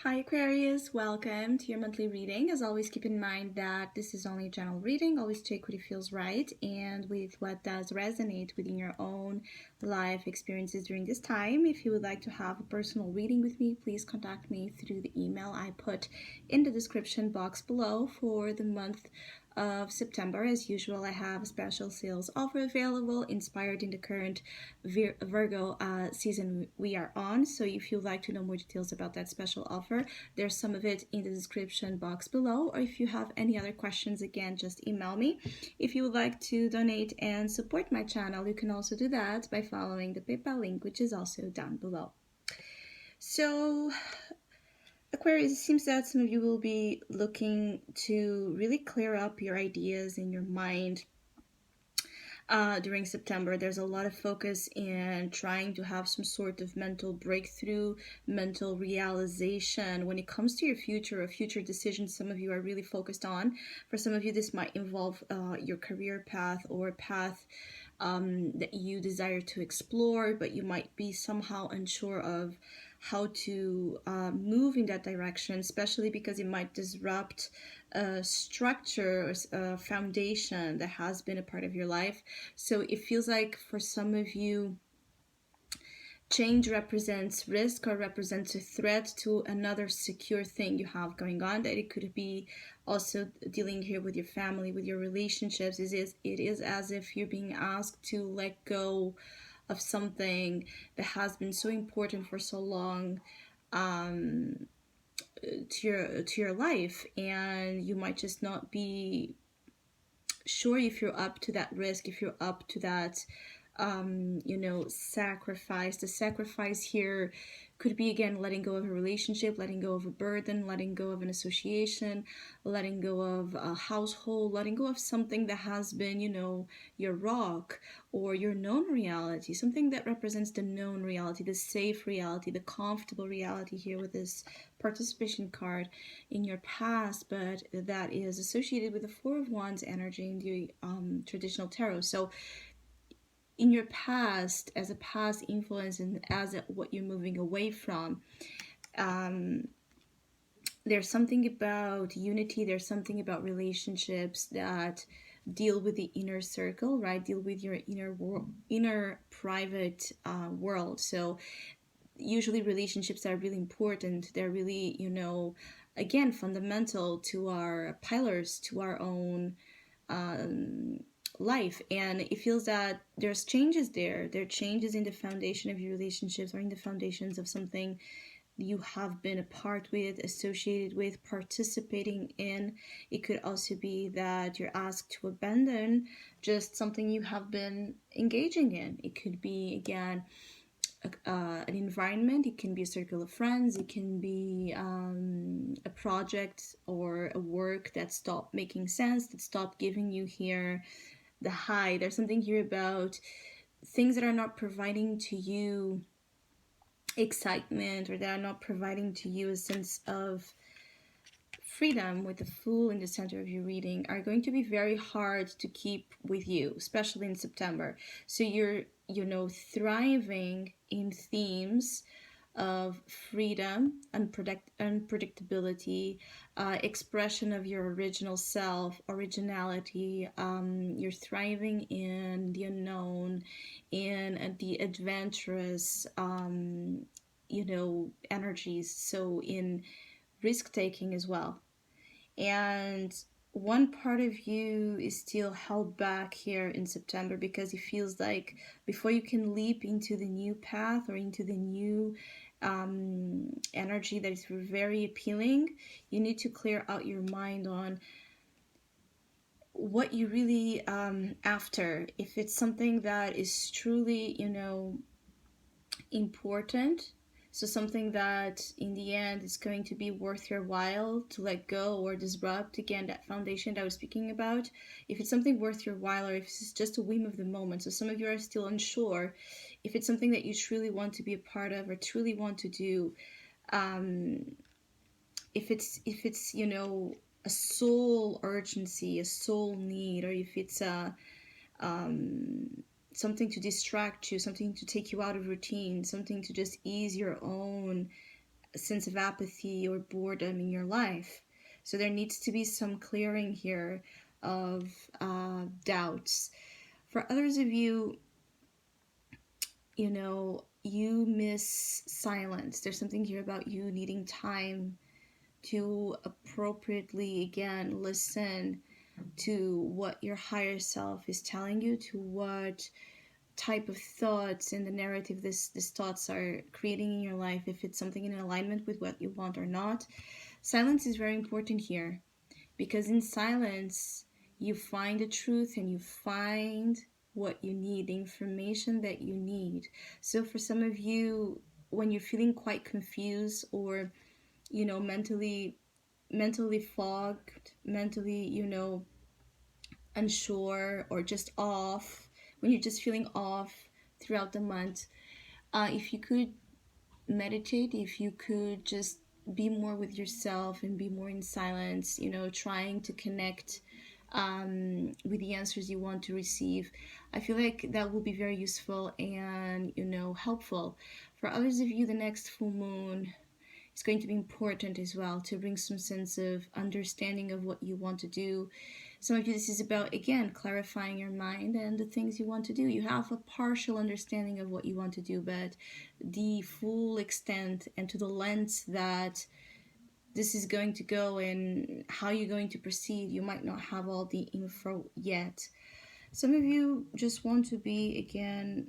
Hi Aquarius, welcome to your monthly reading. As always, keep in mind that this is only a general reading. Always take what it feels right and with what does resonate within your own life experiences during this time. If you would like to have a personal reading with me, please contact me through the email I put in the description box below. For the month of September, as usual, I have a special sales offer available inspired in the current Virgo season we are on. So if you'd like to know more details about that special offer, there's some of it in the description box below. Or if you have any other questions, again, just email me. If you would like to donate and support my channel, you can also do that by following the PayPal link, which is also down below. So Aquarius, it seems that some of you will be looking to really clear up your ideas in your mind during September. There's a lot of focus in trying to have some sort of mental breakthrough, mental realization when it comes to your future or future decisions some of you are really focused on. For some of you, this might involve your career path or a path that you desire to explore, but you might be somehow unsure of how to move in that direction, especially because it might disrupt a structure or a foundation that has been a part of your life. So it feels like for some of you, change represents risk or represents a threat to another secure thing you have going on. That it could be also dealing here with your family, with your relationships. It is as if you're being asked to let go of something that has been so important for so long to your life, and you might just not be sure if you're up to that risk, if you're up to that sacrifice. The sacrifice here could be, again, letting go of a relationship, letting go of a burden, letting go of an association, letting go of a household, letting go of something that has been, your rock or your known reality, something that represents the known reality, the safe reality, the comfortable reality here with this participation card in your past, but that is associated with the Four of Wands energy in the traditional tarot. So in your past, as a past influence and as what you're moving away from, there's something about unity, there's something about relationships that deal with the inner circle, right? Deal with your inner private world. So usually relationships are really important. They're really, again, fundamental to our pillars, to our own life. And it feels that there's changes there. There are changes in the foundation of your relationships or in the foundations of something you have been a part with, associated with, participating in. It could also be that you're asked to abandon just something you have been engaging in. It could be, again, an environment. It can be a circle of friends. It can be a project or a work that stopped making sense, that stopped giving you here the high. There's something here about things that are not providing to you excitement, or that are not providing to you a sense of freedom. With the Fool in the center of your reading, are going to be very hard to keep with you, especially in September. So you're thriving in themes of freedom, unpredictability, expression of your original self, originality. You're thriving in the unknown, in the adventurous, energies. So in risk-taking as well. And one part of you is still held back here in September because it feels like before you can leap into the new path or into the new energy that is very appealing, you need to clear out your mind on what you really after. If it's something that is truly, important, so something that in the end is going to be worth your while to let go or disrupt, again, that foundation that I was speaking about. If it's something worth your while, or if it's just a whim of the moment. So some of you are still unsure if it's something that you truly want to be a part of or truly want to do. If it's a soul urgency, a soul need, or if it's a something to distract you, something to take you out of routine, something to just ease your own a sense of apathy or boredom in your life. So there needs to be some clearing here of doubts. For others of you, you miss silence. There's something here about you needing time to appropriately, again, listen to what your higher self is telling you, to what type of thoughts and the narrative these thoughts are creating in your life, if it's something in alignment with what you want or not. Silence is very important here, because in silence you find the truth and you find what you need, the information that you need. So for some of you, when you're feeling quite confused or mentally fogged, mentally unsure, or just off, when you're just feeling off throughout the month, if you could meditate, if you could just be more with yourself and be more in silence, trying to connect with the answers you want to receive, I feel like that will be very useful and helpful. For others of you, the next full moon is going to be important as well, to bring some sense of understanding of what you want to do. Some of you, this is about, again, clarifying your mind and the things you want to do. You have a partial understanding of what you want to do, but the full extent and to the length that this is going to go and how you're going to proceed, you might not have all the info yet. Some of you just want to be, again,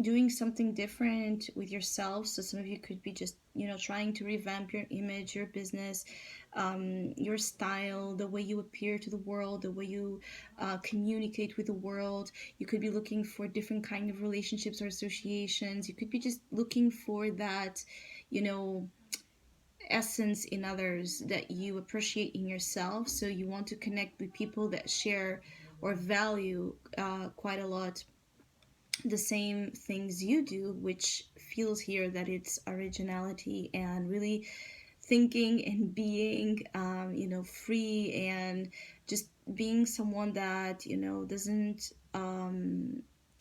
doing something different with yourself. So some of you could be just trying to revamp your image, your business, your style, the way you appear to the world, the way you communicate with the world. You could be looking for different kind of relationships or associations. You could be just looking for that essence in others that you appreciate in yourself. So you want to connect with people that share or value quite a lot the same things you do, which feels here that it's originality and really thinking and being free, and just being someone that doesn't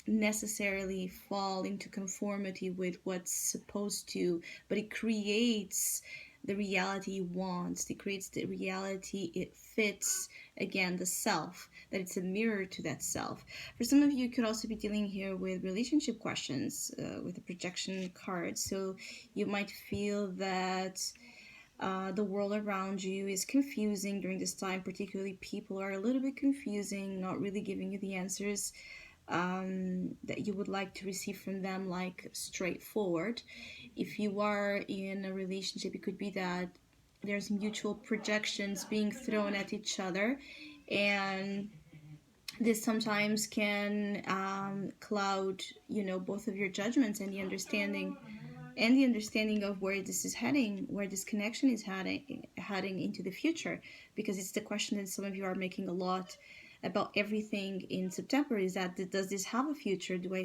necessarily fall into conformity with what's supposed to, but it creates the reality it wants. It creates the reality it fits, again, the self, that it's a mirror to that self. For some of you, could also be dealing here with relationship questions with the projection card. So you might feel that the world around you is confusing during this time. Particularly, people are a little bit confusing, not really giving you the answers that you would like to receive from them, like straightforward. If you are in a relationship, it could be that there's mutual projections being thrown at each other, and this sometimes can cloud both of your judgments and the understanding of where this is heading, where this connection is heading into the future. Because it's the question that some of you are making a lot about everything in September, is that, does this have a future? Do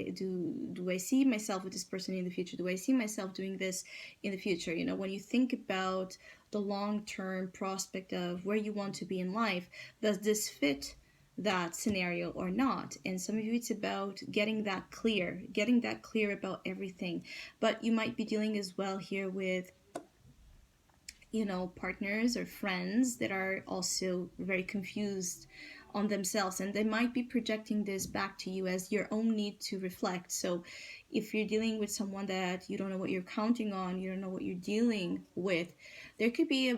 I see myself with this person in the future? Do I see myself doing this in the future? When you think about the long-term prospect of where you want to be in life, does this fit that scenario or not? And some of you, it's about getting that clear about everything. But you might be dealing as well here with partners or friends that are also very confused on themselves, and they might be projecting this back to you as your own need to reflect. So if you're dealing with someone that you don't know what you're counting on, you don't know what you're dealing with, there could be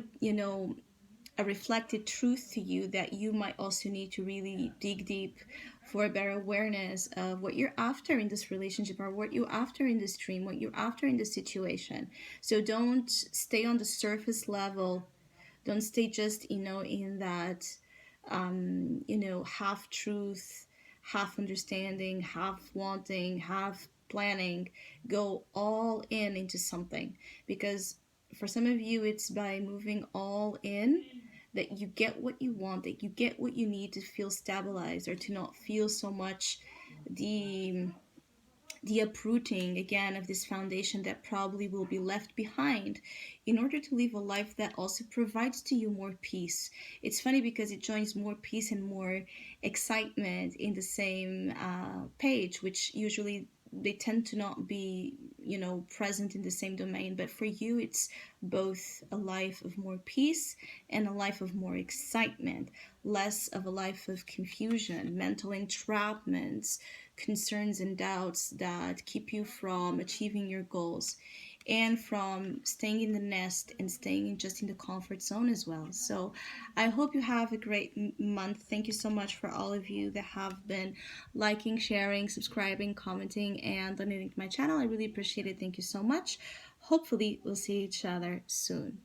a reflected truth to you that you might also need to really dig deep for a better awareness of what you're after in this relationship, or what you're after in this dream, what you're after in this situation. So don't stay on the surface level. Don't stay just in that half truth, half understanding, half wanting, half planning. Go all in into something, because for some of you, it's by moving all in that you get what you want, that you get what you need to feel stabilized, or to not feel so much the uprooting, again, of this foundation that probably will be left behind, in order to live a life that also provides to you more peace. It's funny because it joins more peace and more excitement in the same page, which usually they tend to not be, present in the same domain. But for you, it's both a life of more peace and a life of more excitement, less of a life of confusion, mental entrapments, concerns and doubts that keep you from achieving your goals, and from staying in the nest and staying just in the comfort zone as well. So I hope you have a great month. Thank you so much for all of you that have been liking, sharing, subscribing, commenting, and donating to my channel. I really appreciate it. Thank you so much. Hopefully we'll see each other soon.